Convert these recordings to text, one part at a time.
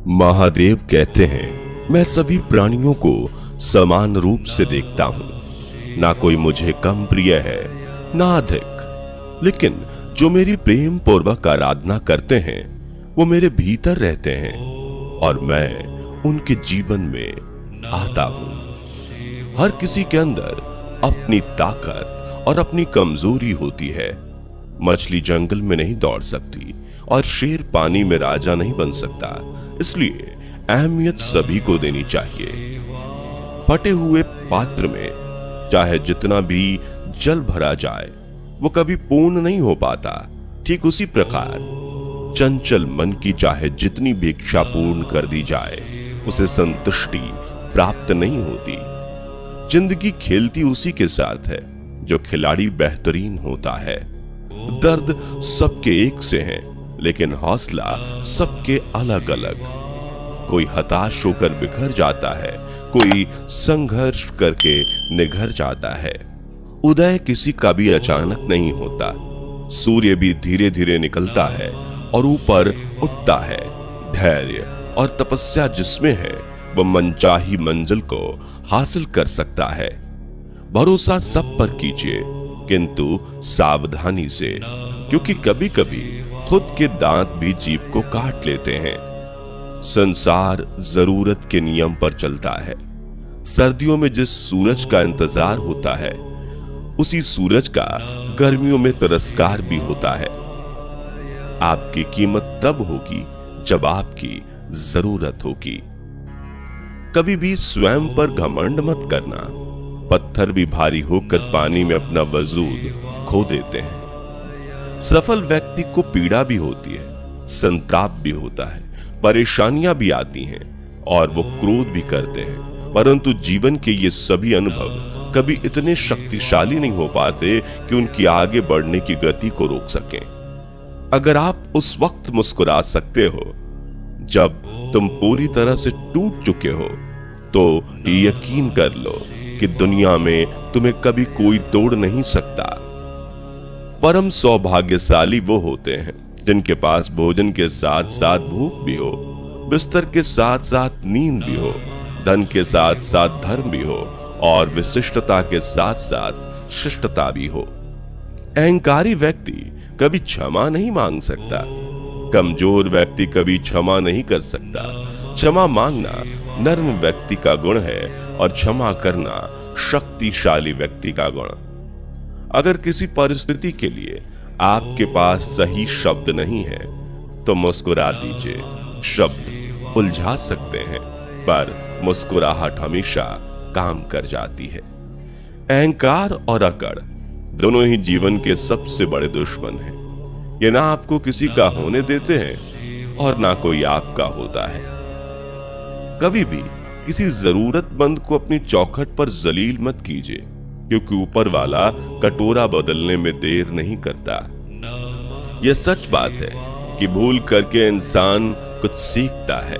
महादेव कहते हैं, मैं सभी प्राणियों को समान रूप से देखता हूं। ना कोई मुझे कम प्रिय है ना अधिक, लेकिन जो मेरी प्रेम पूर्वक आराधना करते हैं वो मेरे भीतर रहते हैं और मैं उनके जीवन में आता हूं। हर किसी के अंदर अपनी ताकत और अपनी कमजोरी होती है। मछली जंगल में नहीं दौड़ सकती और शेर पानी में राजा नहीं बन सकता, इसलिए अहमियत सभी को देनी चाहिए। फटे हुए पात्र में चाहे जितना भी जल भरा जाए वो कभी पूर्ण नहीं हो पाता। ठीक उसी प्रकार चंचल मन की चाहे जितनी भिक्षा पूर्ण कर दी जाए उसे संतुष्टि प्राप्त नहीं होती। जिंदगी खेलती उसी के साथ है जो खिलाड़ी बेहतरीन होता है। दर्द सबके एक से हैं, लेकिन हौसला सबके अलग अलग। कोई हताश होकर बिखर जाता है, कोई संघर्ष करके निघर जाता है। उदय किसी का भी अचानक नहीं होता। सूर्य भी धीरे धीरे निकलता है और ऊपर उठता है। धैर्य और तपस्या जिसमें है वो मनचाही मंजिल को हासिल कर सकता है। भरोसा सब पर कीजिए, किंतु सावधानी से, क्योंकि कभी कभी खुद के दांत भी जीभ को काट लेते हैं। संसार जरूरत के नियम पर चलता है। सर्दियों में जिस सूरज का इंतजार होता है उसी सूरज का गर्मियों में तिरस्कार भी होता है। आपकी कीमत तब होगी जब आपकी जरूरत होगी। कभी भी स्वयं पर घमंड मत करना। पत्थर भी भारी होकर पानी में अपना वजूद खो देते हैं। सफल व्यक्ति को पीड़ा भी होती है, संताप भी होता है, परेशानियां भी आती हैं और वो क्रोध भी करते हैं, परंतु जीवन के ये सभी अनुभव कभी इतने शक्तिशाली नहीं हो पाते कि उनकी आगे बढ़ने की गति को रोक सकें। अगर आप उस वक्त मुस्कुरा सकते हो जब तुम पूरी तरह से टूट चुके हो, तो यकीन कर लो कि दुनिया में तुम्हें कभी कोई तोड़ नहीं सकता। परम सौभाग्यशाली वो होते हैं जिनके पास भोजन के साथ साथ भूख भी हो, बिस्तर के साथ साथ नींद भी हो, धन के साथ साथ धर्म भी हो और विशिष्टता के साथ साथ शिष्टता भी हो। अहंकारी व्यक्ति कभी क्षमा नहीं मांग सकता। कमजोर व्यक्ति कभी क्षमा नहीं कर सकता। क्षमा मांगना नर्म व्यक्ति का गुण है और क्षमा करना शक्तिशाली व्यक्ति का गुण। अगर किसी परिस्थिति के लिए आपके पास सही शब्द नहीं है तो मुस्कुरा दीजिए। शब्द उलझा सकते हैं, पर मुस्कुराहट हमेशा काम कर जाती है। अहंकार और अकड़ दोनों ही जीवन के सबसे बड़े दुश्मन हैं। ये ना आपको किसी का होने देते हैं और ना कोई आपका होता है। कभी भी किसी जरूरतमंद को अपनी चौखट पर जलील मत कीजिए, क्योंकि ऊपर वाला कटोरा बदलने में देर नहीं करता। यह सच बात है कि भूल करके इंसान कुछ सीखता है,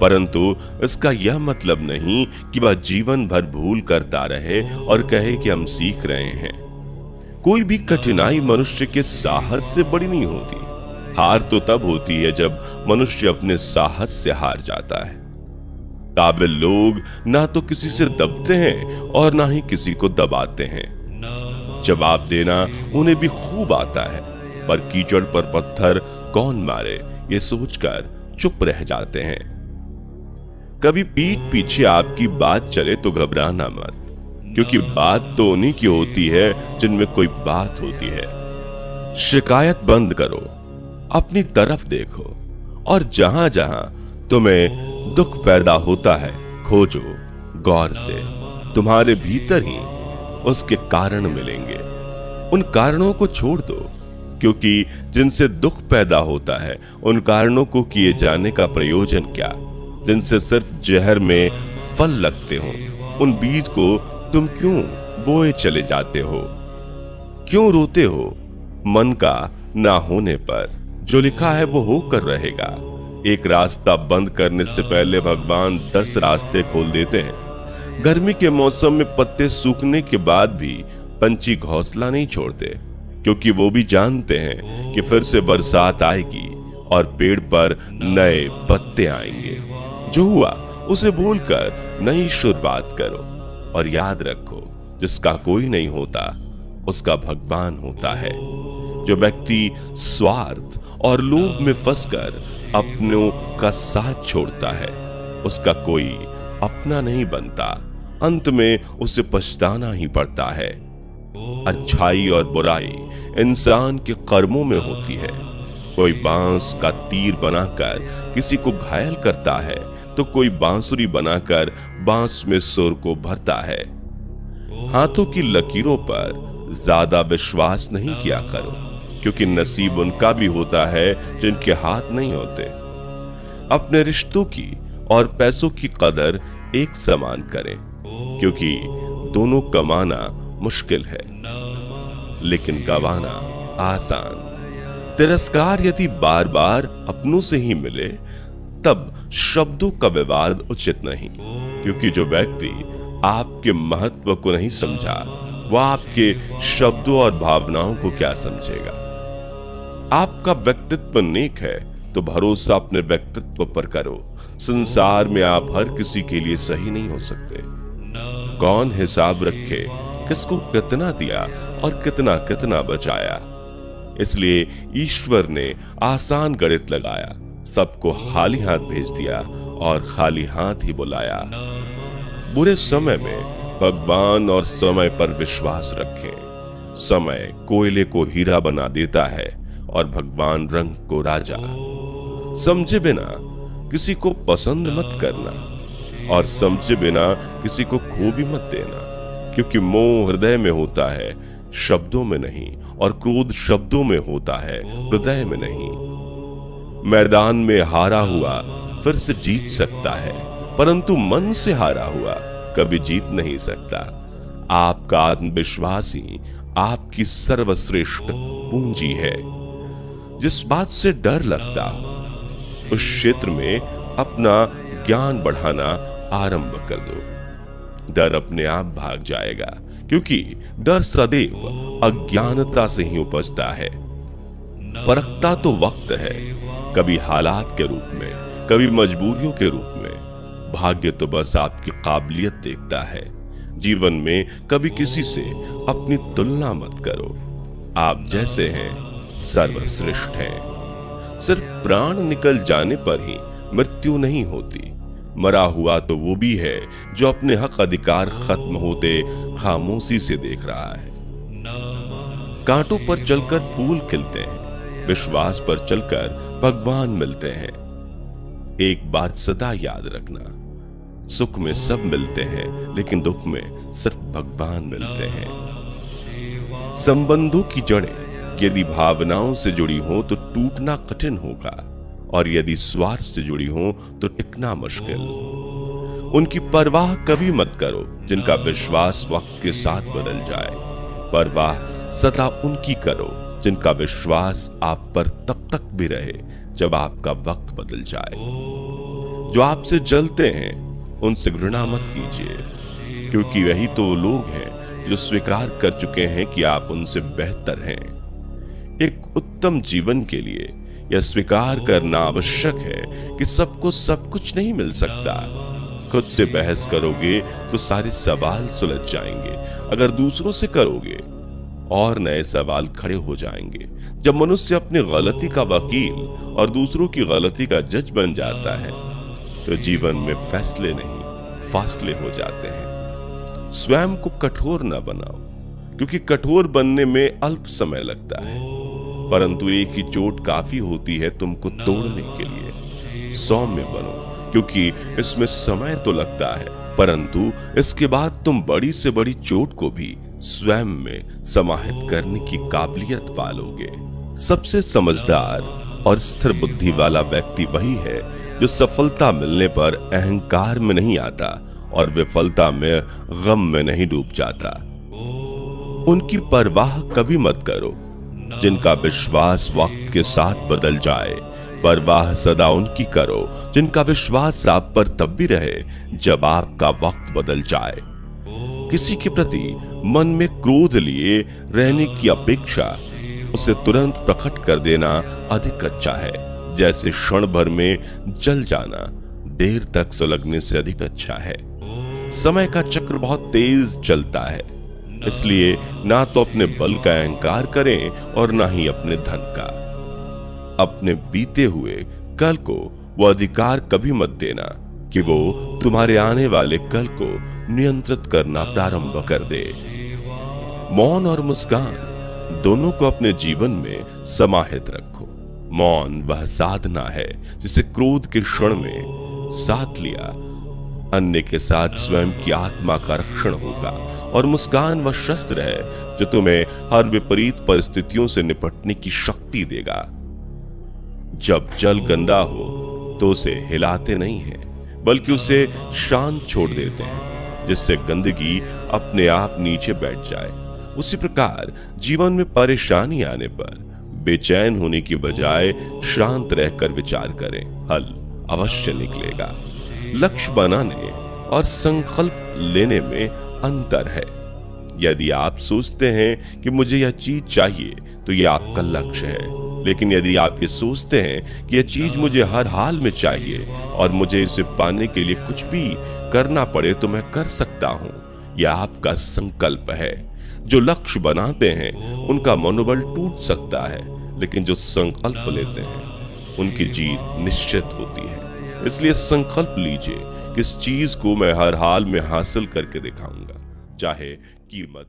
परंतु इसका यह मतलब नहीं कि वह जीवन भर भूल करता रहे और कहे कि हम सीख रहे हैं। कोई भी कठिनाई मनुष्य के साहस से बड़ी नहीं होती। हार तो तब होती है जब मनुष्य अपने साहस से हार जाता है। काबिल लोग ना तो किसी से दबते हैं और ना ही किसी को दबाते हैं। जवाब देना उन्हें भी खूब आता है, पर कीचड़ पर पत्थर कौन मारे ये सोचकर चुप रह जाते हैं। कभी पीठ पीछे आपकी बात चले तो घबराना मत, क्योंकि बात तो उन्हीं की होती है जिनमें कोई बात होती है। शिकायत बंद करो, अपनी तरफ देखो और जहां जहां तुम्हें दुख पैदा होता है खोजो गौर से। तुम्हारे भीतर ही उसके कारण मिलेंगे। उन कारणों को छोड़ दो, क्योंकि जिनसे दुख पैदा होता है उन कारणों को किए जाने का प्रयोजन क्या। जिनसे सिर्फ जहर में फल लगते हो उन बीज को तुम क्यों बोए चले जाते हो। क्यों रोते हो मन का ना होने पर। जो लिखा है वो होकर रहेगा। एक रास्ता बंद करने से पहले भगवान 10 रास्ते खोल देते हैं। गर्मी के मौसम में पत्ते सूखने के बाद भी पंछी घोंसला नहीं छोड़ते, क्योंकि वो भी जानते हैं कि फिर से बरसात आएगी और पेड़ पर नए पत्ते आएंगे। जो हुआ उसे भूलकर नई शुरुआत करो और याद रखो, जिसका कोई नहीं होता उसका भगवान होता है। जो व्यक्ति स्वार्थ और लोभ में फंसकर अपनों का साथ छोड़ता है, उसका कोई अपना नहीं बनता। अंत में उसे पछताना ही पड़ता है। अच्छाई और बुराई इंसान के कर्मों में होती है। कोई बांस का तीर बनाकर किसी को घायल करता है, तो कोई बांसुरी बनाकर बांस में सुर को भरता है। हाथों की लकीरों पर ज्यादा विश्वास नहीं किया करो, क्योंकि नसीब उनका भी होता है जिनके हाथ नहीं होते। अपने रिश्तों की और पैसों की कदर एक समान करें, क्योंकि दोनों कमाना मुश्किल है लेकिन गंवाना आसान। तिरस्कार यदि बार बार अपनों से ही मिले तब शब्दों का विवाद उचित नहीं, क्योंकि जो व्यक्ति आपके महत्व को नहीं समझा वह आपके शब्दों और भावनाओं को क्या समझेगा। आपका व्यक्तित्व नेक है तो भरोसा अपने व्यक्तित्व पर करो। संसार में आप हर किसी के लिए सही नहीं हो सकते। कौन हिसाब रखे किसको कितना दिया और कितना कितना बचाया। इसलिए ईश्वर ने आसान गणित लगाया, सबको खाली हाथ भेज दिया और खाली हाथ ही बुलाया। बुरे समय में भगवान और समय पर विश्वास रखें। समय कोयले को हीरा बना देता है और भगवान रंग को राजा। समझे बिना किसी को पसंद मत करना और समझे बिना किसी को खो भी मत देना, क्योंकि मोह हृदय में होता है, शब्दों में नहीं, और क्रोध शब्दों में होता है, हृदय में नहीं। मैदान में हारा हुआ फिर से जीत सकता है, परंतु मन से हारा हुआ कभी जीत नहीं सकता। आपका आत्मविश्वास ही आपकी सर्वश्रेष्ठ पूंजी है। जिस बात से डर लगता हो उस क्षेत्र में अपना ज्ञान बढ़ाना आरंभ कर दो। डर अपने आप भाग जाएगा, क्योंकि डर सदैव अज्ञानता से ही उपजता है। परखता तो वक्त है, कभी हालात के रूप में, कभी मजबूरियों के रूप में। भाग्य तो बस आपकी काबिलियत देखता है। जीवन में कभी किसी से अपनी तुलना मत करो। आप जैसे हैं सर्वश्रेष्ठ हैं। सिर्फ प्राण निकल जाने पर ही मृत्यु नहीं होती। मरा हुआ तो वो भी है जो अपने हक अधिकार खत्म होते खामोशी से देख रहा है। कांटों पर चलकर फूल खिलते हैं, विश्वास पर चलकर भगवान मिलते हैं। एक बात सदा याद रखना, सुख में सब मिलते हैं लेकिन दुख में सिर्फ भगवान मिलते हैं। संबंधों की जड़ें यदि भावनाओं से जुड़ी हो तो टूटना कठिन होगा, और यदि स्वार्थ से जुड़ी हो तो टिकना मुश्किल। उनकी परवाह कभी मत करो जिनका विश्वास वक्त के साथ बदल जाए। परवाह सदा उनकी करो जिनका विश्वास आप पर तब तक भी रहे जब आपका वक्त बदल जाए। जो आपसे जलते हैं उनसे घृणा मत कीजिए, क्योंकि वही तो लोग हैं जो स्वीकार कर चुके हैं कि आप उनसे बेहतर हैं। एक उत्तम जीवन के लिए यह स्वीकार करना आवश्यक है कि सबको सब कुछ नहीं मिल सकता। खुद से बहस करोगे तो सारे सवाल सुलझ जाएंगे। अगर दूसरों से करोगे और नए सवाल खड़े हो जाएंगे। जब मनुष्य अपनी गलती का वकील और दूसरों की गलती का जज बन जाता है तो जीवन में फैसले नहीं फासले हो जाते हैं। स्वयं को कठोर न बनाओ, क्योंकि कठोर बनने में अल्प समय लगता है, परंतु एक ही चोट काफी होती है तुमको तोड़ने के लिए। सौम्य बनो, क्योंकि इसमें समय तो लगता है, परंतु इसके बाद तुम बड़ी से बड़ी चोट को भी स्वयं में समाहित करने की काबिलियत पालोगे। सबसे समझदार और स्थिर बुद्धि वाला व्यक्ति वही है जो सफलता मिलने पर अहंकार में नहीं आता और विफलता में गम में नहीं डूब जाता। उनकी परवाह कभी मत करो जिनका विश्वास वक्त के साथ बदल जाए। परवाह सदा उनकी करो जिनका विश्वास आप पर तब भी रहे जब आपका वक्त बदल जाए। किसी के प्रति मन में क्रोध लिए रहने की अपेक्षा उसे तुरंत प्रकट कर देना अधिक अच्छा है। जैसे क्षण भर में जल जाना देर तक सुलगने से अधिक अच्छा है। समय का चक्र बहुत तेज चलता है, इसलिए ना तो अपने बल का अहंकार करें और ना ही अपने धन का। अपने बीते हुए कल को वो अधिकार कभी मत देना कि वो तुम्हारे आने वाले कल को नियंत्रित करना प्रारंभ कर दे। मौन और मुस्कान दोनों को अपने जीवन में समाहित रखो। मौन वह साधना है जिसे क्रोध के क्षण में साथ लिया अन्य के साथ स्वयं की आत्मा का रक्षण होगा, और मुस्कान वह शस्त्र है जो तुम्हें हर विपरीत परिस्थितियों से निपटने की शक्ति देगा। जब जल गंदा हो तो उसे हिलाते नहीं हैं, बल्कि उसे शांत छोड़ देते हैं, जिससे गंदगी अपने आप नीचे बैठ जाए। उसी प्रकार जीवन में परेशानी आने पर बेचैन होने की बजाय शांत रहकर विचार करें, हल अवश्य निकलेगा। लक्ष्य बनाने और संकल्प लेने में अंतर है। यदि आप सोचते हैं कि मुझे यह चीज चाहिए तो यह आपका लक्ष्य है, लेकिन यदि आप ये सोचते हैं कि यह चीज मुझे हर हाल में चाहिए और मुझे इसे पाने के लिए कुछ भी करना पड़े तो मैं कर सकता हूं, यह आपका संकल्प है। जो लक्ष्य बनाते हैं उनका मनोबल टूट सकता है, लेकिन जो संकल्प लेते हैं उनकी जीत निश्चित होती है। इसलिए संकल्प लीजिए कि इस चीज को मैं हर हाल में हासिल करके दिखाऊंगा, चाहे कीमत